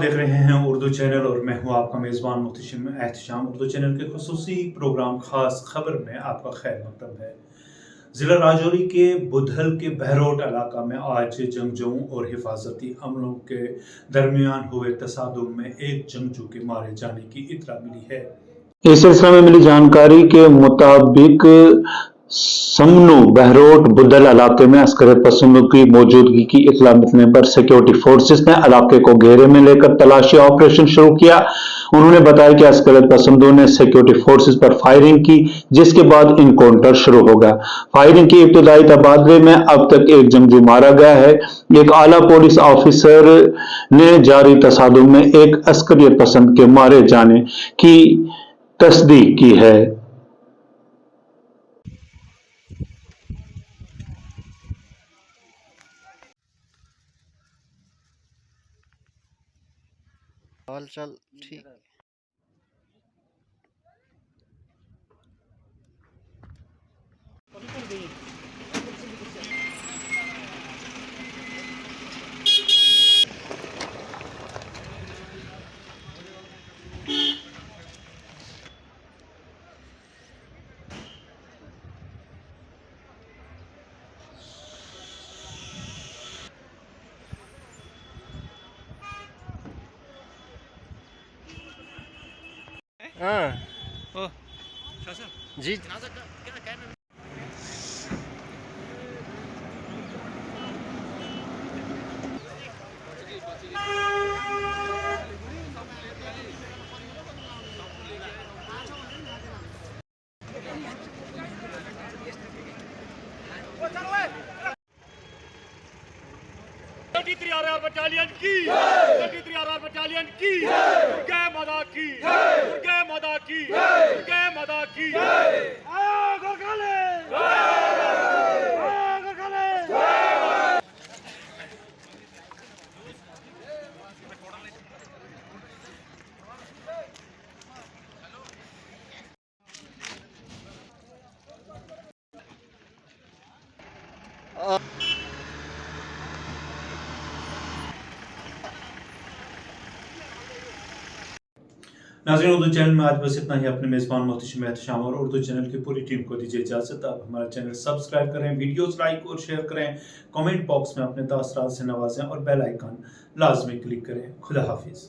देख रहे हैं उर्दू चैनल और मैं हूं आपका मेज़बान मुहतशिम एहतशाम। उर्दू चैनल के खुसूसी प्रोग्राम खास खबर में आपका खैर मकदम है। ज़िला राजौरी के बुधल के बहरोड इलाका में आज जंगजुओं और हिफाजती अमलों के दरमियान हुए तसादुम में एक जंगजू के मारे जाने की इत्तला मिली है। इस सिलसिले में मिली जानकारी के मुताबिक समनू बहरोड बुधल इलाके में अस्कर पसंदों की मौजूदगी की इत्तला मिलने पर सिक्योरिटी फोर्सेस ने इलाके को घेरे में लेकर तलाशी ऑपरेशन शुरू किया। उन्होंने बताया कि अस्कर पसंदों ने सिक्योरिटी फोर्सेस पर फायरिंग की, जिसके बाद इनकाउंटर शुरू हो गया। फायरिंग की इब्तदाई तबादले में अब तक एक जंगजू मारा गया है। एक आला पुलिस ऑफिसर ने जारी तसादुम में एक अस्करियत पसंद के मारे जाने की तस्दीक की है। हाल चाल ठीक। हाँ ओ शाह साहब जी बटालियन की बटालियन की दुर्गे माता की दुर्गे माता की दुर्गे माता की गोरखाले नाज़रीन, उर्दू चैनल में आज बस इतना ही। अपने मेज़बान मुहतशिम एहतशाम और उर्दू चैनल की पूरी टीम को दीजिए इजाज़त। आप हमारा चैनल सब्सक्राइब करें, वीडियोस लाइक और शेयर करें, कमेंट बॉक्स में अपने तासरात से नवाजें और बेल आइकन लाजमी क्लिक करें। खुदा हाफिज़।